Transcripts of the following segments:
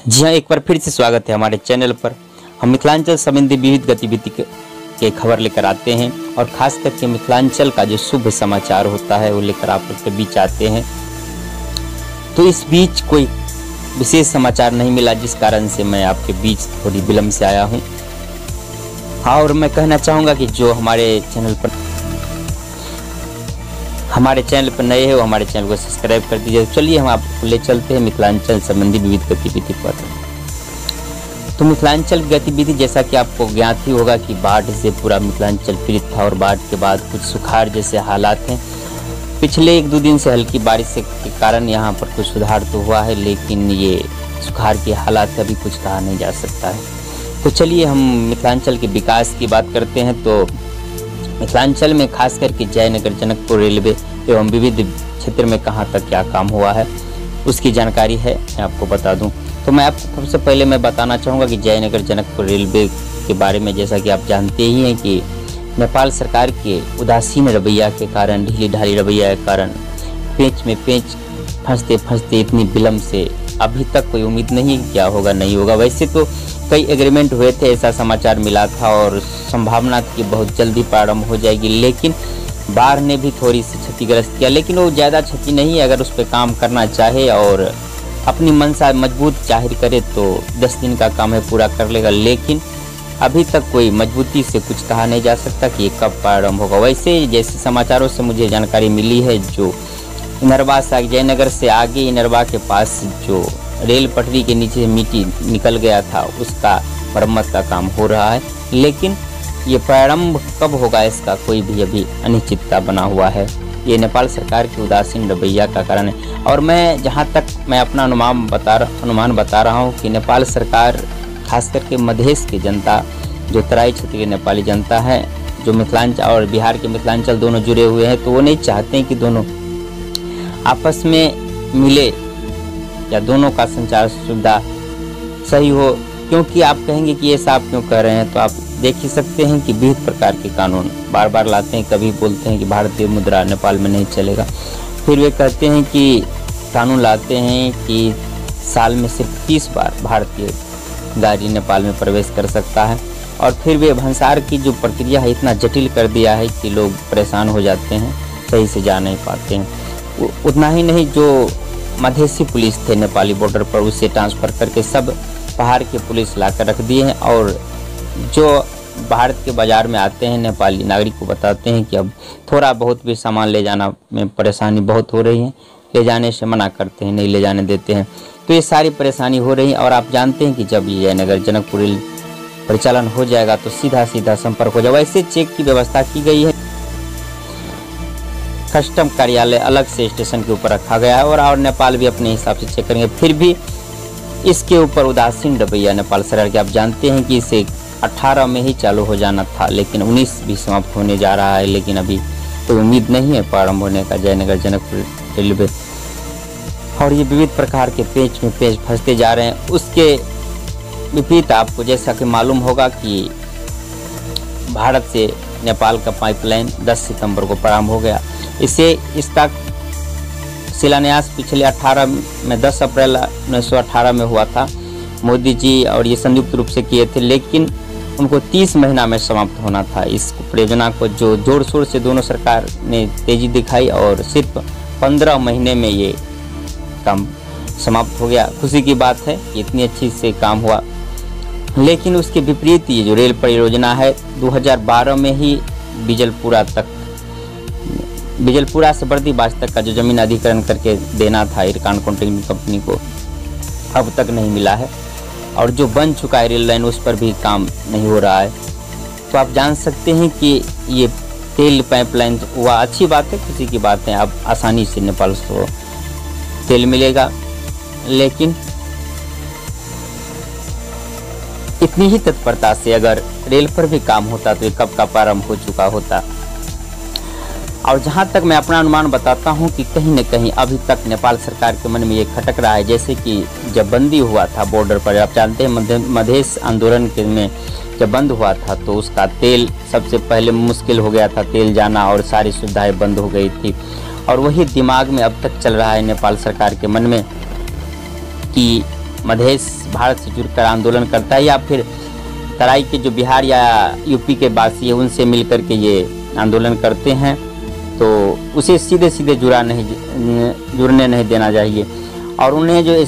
जी हाँ, एक बार फिर से स्वागत है हमारे चैनल पर। हम मिथिलांचल संबंधी विविध गतिविधि के खबर लेकर आते हैं और खास करके मिथिलांचल का जो शुभ समाचार होता है वो लेकर आप लोग के बीच आते हैं। तो इस बीच कोई विशेष समाचार नहीं मिला, जिस कारण से मैं आपके बीच थोड़ी विलम्ब से आया हूँ। हाँ, और मैं कहना चाहूँगा कि जो हमारे चैनल पर नए हैं वो हमारे चैनल को सब्सक्राइब कर दीजिए। चलिए हम आपको ले चलते हैं मिथिलांचल संबंधी विविध गतिविधि पर। तो मिथिलांचल गतिविधि जैसा कि आपको ज्ञात ही होगा कि बाढ़ से पूरा मिथिलांचल पीड़ित था और बाढ़ के बाद कुछ सुखाड़ जैसे हालात हैं। पिछले 1-2 दिन से हल्की बारिश के कारण यहाँ पर कुछ सुधार तो हुआ है, लेकिन ये सुखाड़ के हालात अभी कुछ कहा नहीं जा सकता है। तो चलिए हम मिथिलांचल के विकास की बात करते हैं। तो मिथिलांचल में खास करके जयनगर जनकपुर रेलवे एवं विविध क्षेत्र में कहां तक क्या काम हुआ है उसकी जानकारी है, मैं आपको बता दूं। तो मैं आपको सबसे पहले मैं बताना चाहूँगा कि जयनगर जनकपुर रेलवे के बारे में, जैसा कि आप जानते ही हैं कि नेपाल सरकार के उदासीन रवैया के कारण, ढीली ढाली रवैया के कारण पेंच में पेंच फंसते फंसते इतनी विलम्ब से अभी तक कोई उम्मीद नहीं क्या होगा नहीं होगा। वैसे तो कई एग्रीमेंट हुए थे, ऐसा समाचार मिला था और संभावना थी कि बहुत जल्दी प्रारंभ हो जाएगी, लेकिन बाढ़ ने भी थोड़ी सी क्षतिग्रस्त किया। लेकिन वो ज़्यादा क्षति नहीं, अगर उस पर काम करना चाहे और अपनी मंशा मजबूत जाहिर करे तो 10 दिन का काम है पूरा कर लेगा। लेकिन अभी तक कोई मजबूती से कुछ कहा नहीं जा सकता कि ये कब प्रारंभ होगा। वैसे जैसे समाचारों से मुझे जानकारी मिली है, जो इनरवा से जयनगर से आगे इनरवा के पास जो रेल पटरी के नीचे मिट्टी निकल गया था उसका मरम्मत का काम हो रहा है, लेकिन ये प्रारंभ कब होगा इसका कोई भी अभी अनिश्चितता बना हुआ है। ये नेपाल सरकार की उदासीन रवैया का कारण है। और मैं जहाँ तक मैं अपना अनुमान बता रहा हूँ कि नेपाल सरकार खास करके मधेश की जनता, जो तराई क्षेत्र की नेपाली जनता है, जो मिथिलांचल और बिहार के मिथिलांचल दोनों जुड़े हुए हैं, तो वो नहीं चाहते हैं कि दोनों आपस में मिले या दोनों का संचार सुविधा सही हो। क्योंकि आप कहेंगे कि ऐसा आप क्यों कह रहे हैं, तो आप देख ही सकते हैं कि विविध प्रकार के कानून बार बार लाते हैं। कभी बोलते हैं कि भारतीय मुद्रा नेपाल में नहीं चलेगा, फिर वे कहते हैं कि कानून लाते हैं कि साल में सिर्फ 30 बार भारतीय गाड़ी नेपाल में प्रवेश कर सकता है, और फिर वे भंसार की जो प्रक्रिया है इतना जटिल कर दिया है कि लोग परेशान हो जाते हैं, सही से जा नहीं पाते हैं। उतना ही नहीं, जो मधेसी पुलिस थे नेपाली बॉर्डर पर, उसे ट्रांसफ़र करके सब बाहर के पुलिस ला कर रख दिए हैं। और जो भारत के बाज़ार में आते हैं नेपाली नागरिक को बताते हैं कि अब थोड़ा बहुत भी सामान ले जाना में परेशानी बहुत हो रही है, ले जाने से मना करते हैं, नहीं ले जाने देते हैं। तो ये सारी परेशानी हो रही है। और आप जानते हैं कि जब ये जयनगर जनकपुर रेल परिचालन हो जाएगा तो सीधा संपर्क हो जाएगा। वैसे चेक की व्यवस्था की गई है, कस्टम कार्यालय अलग से स्टेशन के ऊपर रखा गया है और नेपाल भी अपने हिसाब से चेक करेंगे। फिर भी इसके ऊपर उदासीन रवैया नेपाल सरकार के, आप जानते हैं कि इसे 18 में ही चालू हो जाना था, लेकिन 19 भी समाप्त होने जा रहा है, लेकिन अभी कोई उम्मीद नहीं है प्रारंभ होने का जयनगर जनकपुर रेलवे। और ये विविध प्रकार के पेच में पेच फंसते जा रहे हैं। उसके विपरीत आपको जैसा कि मालूम होगा कि भारत से नेपाल का पाइपलाइन 10 सितंबर को प्रारंभ हो गया। इसका शिलान्यास पिछले 10 अप्रैल 1918 में हुआ था। मोदी जी और ये संयुक्त रूप से किए थे, लेकिन उनको 30 महीना में समाप्त होना था। इस परियोजना को जो जोर शोर से दोनों सरकार ने तेजी दिखाई और सिर्फ 15 महीने में ये काम समाप्त हो गया। खुशी की बात है कि इतनी अच्छी से काम हुआ। लेकिन उसके विपरीत ये जो रेल परियोजना है 2012 में ही बिजलपुरा से बर्दीबास तक का जो जमीन अधिग्रहण करके देना था इरकान कॉन्ट्रैक्टिंग कंपनी को, अब तक नहीं मिला है। और जो बन चुका है रेल लाइन उस पर भी काम नहीं हो रहा है। तो आप जान सकते हैं कि ये तेल पाइपलाइन हुआ, अच्छी बात है, खुशी की बात है। अब आसानी से नेपाल को तेल मिलेगा, लेकिन इतनी ही तत्परता से अगर रेल पर भी काम होता तो ये कब का प्रारंभ हो चुका होता। और जहाँ तक मैं अपना अनुमान बताता हूँ कि कहीं न कहीं अभी तक नेपाल सरकार के मन में ये खटक रहा है। जैसे कि जब बंदी हुआ था बॉर्डर पर, आप जानते हैं मधेश आंदोलन के में जब बंद हुआ था तो उसका तेल सबसे पहले मुश्किल हो गया था, तेल जाना, और सारी सुविधाएं बंद हो गई थी। और वही दिमाग में अब तक चल रहा है नेपाल सरकार के मन में कि मधेश भारत से जुड़कर आंदोलन करता है, या फिर तराई के जो बिहार या यूपी के वासी है उनसे मिल कर के ये आंदोलन करते हैं, तो उसे सीधे सीधे जुड़ने नहीं देना चाहिए। और उन्हें जो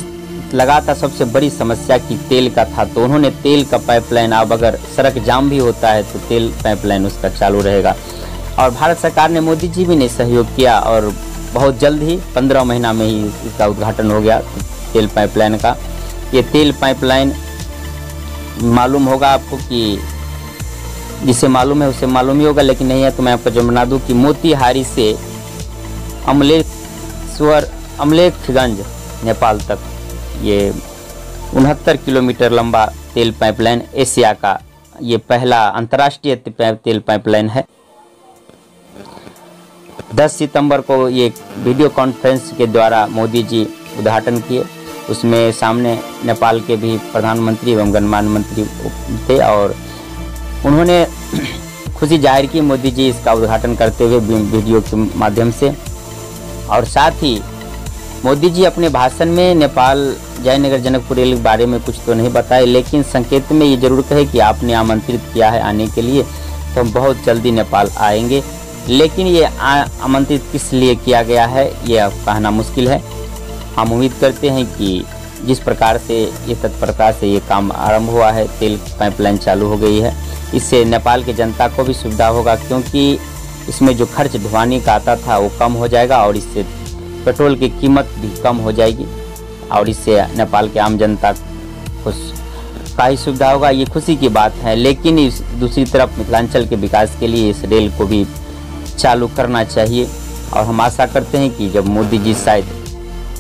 लगा था सबसे बड़ी समस्या की तेल का था, तो उन्होंने तेल का पाइपलाइन, अब अगर सड़क जाम भी होता है तो तेल पाइपलाइन उसका चालू रहेगा। और भारत सरकार ने, मोदी जी भी ने सहयोग किया और बहुत जल्द ही 15 महीना में ही इसका उद्घाटन हो गया तेल पाइपलाइन का। ये तेल पाइपलाइन मालूम होगा आपको, कि जिसे मालूम है उसे मालूम ही होगा, लेकिन नहीं है तो मैं आपको जो बना दूँ कि मोतिहारी से अमलेखगंज नेपाल तक ये 69 किलोमीटर लंबा तेल पाइपलाइन एशिया का ये पहला अंतर्राष्ट्रीय तेल पाइपलाइन है। 10 सितंबर को ये वीडियो कॉन्फ्रेंस के द्वारा मोदी जी उद्घाटन किए। उसमें सामने नेपाल के भी प्रधानमंत्री एवं गणमान्य मंत्री थे और उन्होंने खुशी जाहिर की मोदी जी इसका उद्घाटन करते हुए वीडियो के माध्यम से। और साथ ही मोदी जी अपने भाषण में नेपाल जयनगर जनकपुर रेल के बारे में कुछ तो नहीं बताए, लेकिन संकेत में ये जरूर कहे कि आपने आमंत्रित किया है आने के लिए, तो हम बहुत जल्दी नेपाल आएंगे। लेकिन ये आमंत्रित किस लिए किया गया है ये कहना मुश्किल है। हम उम्मीद करते हैं कि जिस प्रकार से ये तत्परता से ये काम आरंभ हुआ है, तेल पाइपलाइन चालू हो गई है, इससे नेपाल की जनता को भी सुविधा होगा, क्योंकि इसमें जो खर्च ढुवानी का आता था वो कम हो जाएगा और इससे पेट्रोल की कीमत भी कम हो जाएगी और इससे नेपाल के आम जनता को काफ़ी सुविधा होगा। ये खुशी की बात है। लेकिन इस दूसरी तरफ मिथिलांचल के विकास के लिए इस रेल को भी चालू करना चाहिए और हम आशा करते हैं कि जब मोदी जी शायद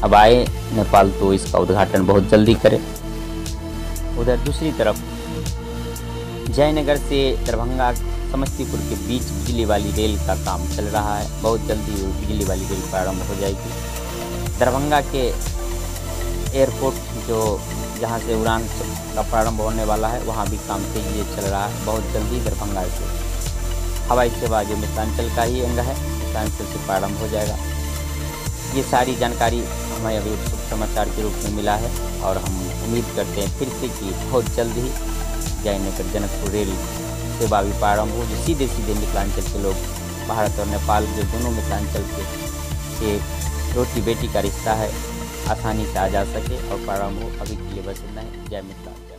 अब आए नेपाल तो इसका उद्घाटन बहुत जल्दी करें। उधर दूसरी तरफ जयनगर से दरभंगा समस्तीपुर के बीच बिजली वाली रेल का काम चल रहा है। बहुत जल्दी बिजली वाली रेल प्रारंभ हो जाएगी। दरभंगा के एयरपोर्ट जो जहां से उड़ान का प्रारंभ होने वाला है वहां भी काम तेजी से चल रहा है। बहुत जल्दी दरभंगा से हवाई सेवा जो मिथिलांचल का ही अंग है, मिथिलांचल से प्रारंभ हो जाएगा। ये सारी जानकारी हमें अभी शुभ समाचार के रूप में मिला है और हम उम्मीद करते हैं फिर से कि बहुत जल्द ही जयनगर जनकपुर रेल सेवा भी प्रारंभ हो, जो सीधे सीधे मिथिलांचल के लोग, भारत और नेपाल जो दोनों मिथिलांचल के रोटी बेटी का रिश्ता है, आसानी से आ जा सके और प्रारंभ हो। अभी के लिए बस इतना ही। जय मिथिला।